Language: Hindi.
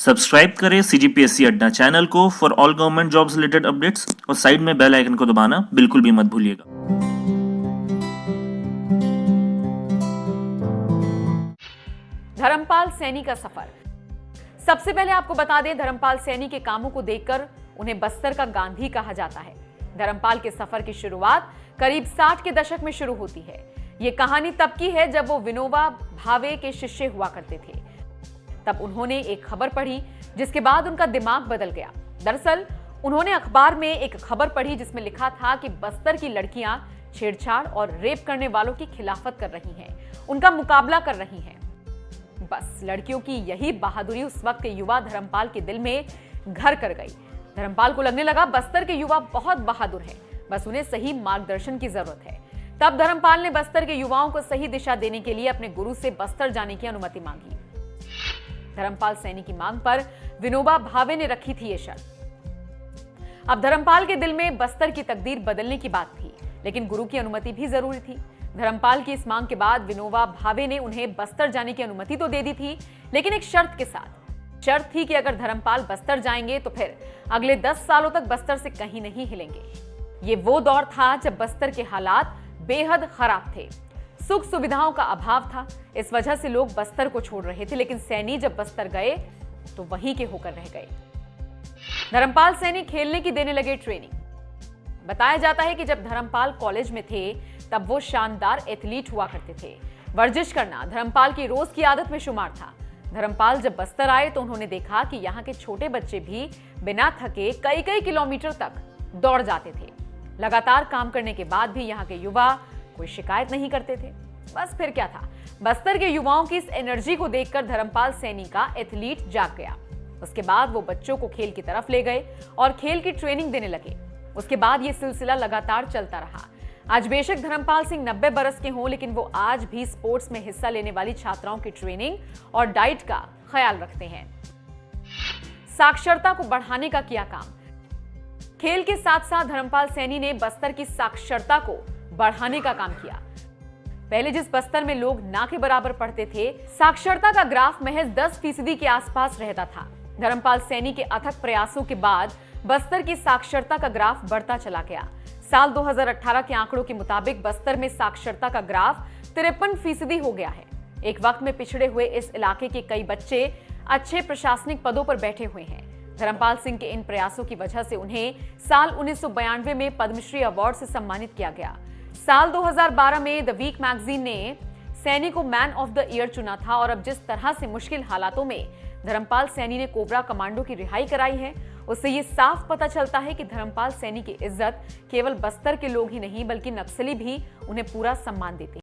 सब्सक्राइब करें सीजीपीएससी अड्डा चैनल को for all government jobs related updates और साइड में बेल आइकन को दबाना बिल्कुल भी मत भूलिएगा। धर्मपाल सैनी का सफर। सबसे पहले आपको बता दें, धर्मपाल सैनी के कामों को देखकर उन्हें बस्तर का गांधी कहा जाता है। धर्मपाल के सफर की शुरुआत करीब 60 के दशक में शुरू होती है। ये कहानी तब की है जब वो विनोबा भावे के शिष्य हुआ करते थे। तब उन्होंने एक खबर पढ़ी जिसके बाद उनका दिमाग बदल गया। दरअसल उन्होंने अखबार में एक खबर पढ़ी जिसमें लिखा था कि बस्तर की लड़कियां छेड़छाड़ और रेप करने वालों की खिलाफत कर रही हैं, उनका मुकाबला कर रही हैं। बस लड़कियों की यही बहादुरी उस वक्त के युवा धर्मपाल के दिल में घर कर गई। धर्मपाल को लगने लगा बस्तर के युवा बहुत बहादुर हैं, बस उन्हें सही मार्गदर्शन की जरूरत है। तब धर्मपाल ने बस्तर के युवाओं को सही दिशा देने के लिए अपने गुरु से बस्तर जाने की अनुमति मांगी। धर्मपाल सैनी की मांग पर विनोबा भावे ने रखी थी ये शर्त। अब धर्मपाल के दिल में बस्तर की तकदीर बदलने की बात थी, लेकिन गुरु की अनुमति भी जरूरी थी। धर्मपाल की इस मांग के बाद विनोबा भावे ने उन्हें बस्तर जाने की अनुमति तो दे दी थी, लेकिन एक शर्त के साथ। शर्त थी कि अगर धर्मपाल बस्तर जाएंगे तो फिर अगले 10 सालों तक बस्तर से कहीं नहीं हिलेंगे। ये वो दौर था जब बस्तर के हालात बेहद खराब थे, सुख सुविधाओं का अभाव था। इस वजह से लोग बस्तर को छोड़ रहे थे, लेकिन सैनी जब बस्तर गए तो वहीं के होकर रह गए। धर्मपाल सैनी खेलने की देने लगे ट्रेनिंग। बताया जाता है कि जब धर्मपाल कॉलेज में थे तब वो शानदार एथलीट हुआ करते थे। वर्जिश करना धर्मपाल की रोज की आदत में शुमार था। धर्मपाल जब बस्तर आए तो उन्होंने देखा कि यहाँ के छोटे बच्चे भी बिना थके कई कई किलोमीटर तक दौड़ जाते थे। लगातार काम करने के बाद भी यहाँ के युवा कोई शिकायत नहीं करते थे। बस फिर क्या था, बस्तर के युवाओं की इस एनर्जी को देखकर धर्मपाल सैनी का एथलीट जाग गया। उसके बाद वो बच्चों को खेल की तरफ ले गए और खेल की ट्रेनिंग देने लगे। उसके बाद ये सिलसिला लगातार चलता रहा। आज बेशक धर्मपाल सिंह 90 बरस के हों, लेकिन वो आज भी स्पोर्ट्स में हिस्सा लेने वाली छात्राओं की ट्रेनिंग और डाइट का ख्याल रखते हैं। साक्षरता को बढ़ाने का किया काम। खेल के साथ साथ धर्मपाल सैनी ने बस्तर की साक्षरता को बढ़ाने का काम किया। पहले जिस बस्तर में लोग ना के बराबर पढ़ते थे, साक्षरता का ग्राफ महज 10% के आसपास रहता था। धर्मपाल सैनी के अथक प्रयासों के बाद बस्तर की साक्षरता का ग्राफ बढ़ता चला गया। साल 2018 के आंकड़ों के मुताबिक बस्तर में साक्षरता का ग्राफ 53% हो गया है। एक वक्त में पिछड़े हुए इस इलाके के कई बच्चे अच्छे प्रशासनिक पदों पर बैठे हुए हैं। धर्मपाल सिंह के इन प्रयासों की वजह से उन्हें साल 1992 में पद्मश्री अवार्ड से सम्मानित किया गया। साल 2012 में द वीक मैगजीन ने सैनी को मैन ऑफ द ईयर चुना था। और अब जिस तरह से मुश्किल हालातों में धर्मपाल सैनी ने कोबरा कमांडो की रिहाई कराई है, उससे ये साफ पता चलता है कि धर्मपाल सैनी की इज्जत केवल बस्तर के लोग ही नहीं बल्कि नक्सली भी उन्हें पूरा सम्मान देते हैं।